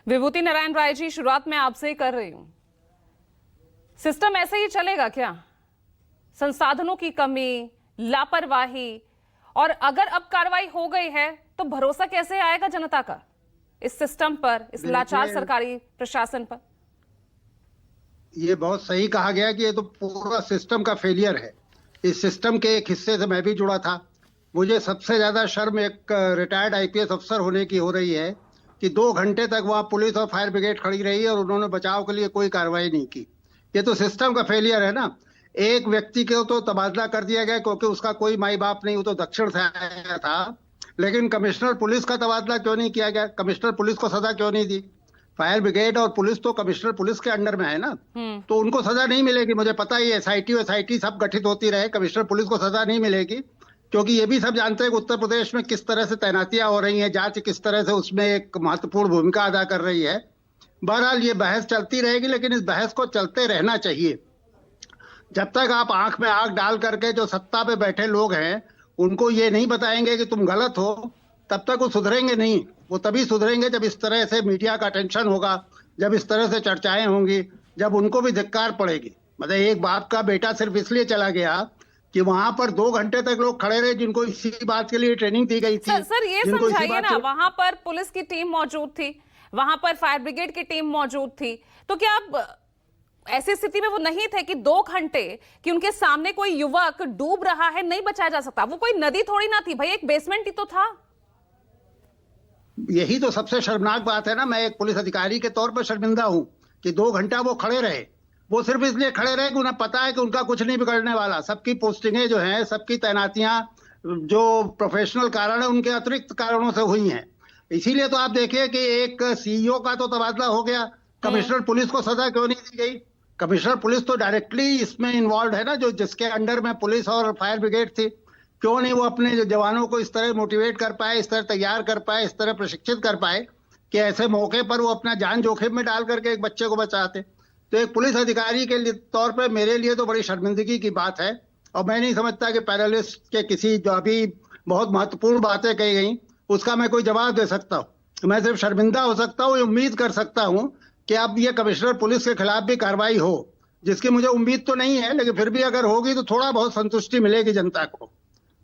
विभूति नारायण राय जी, शुरुआत मैं आपसे ही कर रही हूं। सिस्टम ऐसे ही चलेगा क्या? संसाधनों की कमी, लापरवाही, और अगर अब कार्रवाई हो गई है तो भरोसा कैसे आएगा जनता का इस सिस्टम पर, इस लाचार सरकारी प्रशासन पर? ये बहुत सही कहा गया कि ये तो पूरा सिस्टम का फेलियर है। इस सिस्टम के एक हिस्से से मैं भी जुड़ा था। मुझे सबसे ज्यादा शर्म एक रिटायर्ड आईपीएस अफसर होने की हो रही है कि 2 घंटे तक वहां पुलिस और फायर ब्रिगेड खड़ी रही और उन्होंने बचाव के लिए कोई कार्रवाई नहीं की। ये तो सिस्टम का फेलियर है ना। एक व्यक्ति को तो तबादला कर दिया गया क्योंकि उसका कोई माई बाप नहीं, वो तो दक्षिण से आया था, लेकिन कमिश्नर पुलिस का तबादला क्यों नहीं किया गया? कमिश्नर पुलिस को सजा क्यों नहीं दी? फायर ब्रिगेड और पुलिस तो कमिश्नर पुलिस के अंडर में है ना, तो उनको सजा नहीं मिलेगी। मुझे पता ही एसआईटी सब गठित होती रहे, कमिश्नर पुलिस को सजा नहीं मिलेगी, क्योंकि ये भी सब जानते हैं कि उत्तर प्रदेश में किस तरह से तैनातियां हो रही हैं, जांच किस तरह से उसमें एक महत्वपूर्ण भूमिका अदा कर रही है। बहरहाल ये बहस चलती रहेगी, लेकिन इस बहस को चलते रहना चाहिए। जब तक आप आंख में आंख डाल करके जो सत्ता पे बैठे लोग हैं उनको ये नहीं बताएंगे कि तुम गलत हो, तब तक वो सुधरेंगे नहीं। वो तभी सुधरेंगे जब इस तरह से मीडिया का अटेंशन होगा, जब इस तरह से चर्चाएं होंगी, जब उनको भी धिक्कार पड़ेगी। मतलब एक बाप का बेटा सिर्फ इसलिए चला गया कि वहां पर 2 घंटे तक लोग खड़े रहे जिनको इसी बात के लिए ट्रेनिंग दी गई थी। सर ये समझाइए ना, वहां पर पुलिस की टीम मौजूद थी, वहां पर फायर ब्रिगेड की टीम मौजूद थी, तो क्या अब ऐसी स्थिति में वो नहीं थे कि 2 घंटे कि उनके सामने कोई युवक डूब रहा है, नहीं बचाया जा सकता? वो कोई नदी थोड़ी ना थी भाई, एक बेसमेंट ही तो था। यही तो सबसे शर्मनाक बात है ना। मैं एक पुलिस अधिकारी के तौर पर शर्मिंदा हूं कि 2 घंटा वो खड़े रहे। वो सिर्फ इसलिए खड़े रहे कि उन्हें पता है कि उनका कुछ नहीं बिगड़ने वाला। सबकी पोस्टिंगें जो हैं, सबकी तैनातियां जो प्रोफेशनल कारण है उनके अतिरिक्त कारणों से हुई हैं। इसीलिए तो आप देखिए कि एक सीईओ का तो तबादला हो गया, कमिश्नर पुलिस को सजा क्यों नहीं दी गई? कमिश्नर पुलिस तो डायरेक्टली इसमें इन्वॉल्व है ना, जो जिसके अंडर में पुलिस और फायर ब्रिगेड थी। क्यों नहीं वो अपने जो जवानों को इस तरह मोटिवेट कर पाए, इस तरह तैयार कर पाए, इस तरह प्रशिक्षित कर पाए कि ऐसे मौके पर वो अपना जान जोखिम में डाल करके एक बच्चे को बचाते? तो एक पुलिस अधिकारी के तौर पर मेरे लिए तो बड़ी शर्मिंदगी की बात है। और मैं नहीं समझता कि पैनलिस्ट के किसी जो अभी बहुत महत्वपूर्ण बातें कही गई उसका मैं कोई जवाब दे सकता हूँ। मैं सिर्फ शर्मिंदा हो सकता हूँ, उम्मीद कर सकता हूँ कि अब ये कमिश्नर पुलिस के खिलाफ भी कार्रवाई हो, जिसकी मुझे उम्मीद तो नहीं है, लेकिन फिर भी अगर होगी तो थोड़ा बहुत संतुष्टि मिलेगी जनता को।